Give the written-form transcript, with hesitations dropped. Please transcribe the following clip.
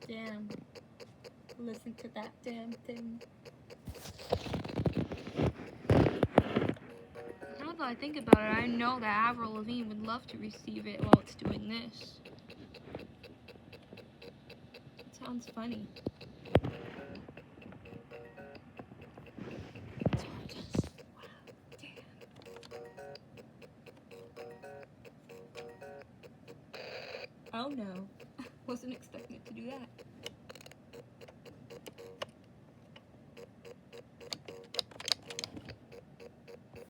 Damn. Listen to that damn thing. Now that I think about it, I know that Avril Lavigne would love to receive it while it's doing this. It sounds funny. It's gorgeous. Wow. Damn. Oh no. Wasn't expecting it to do that.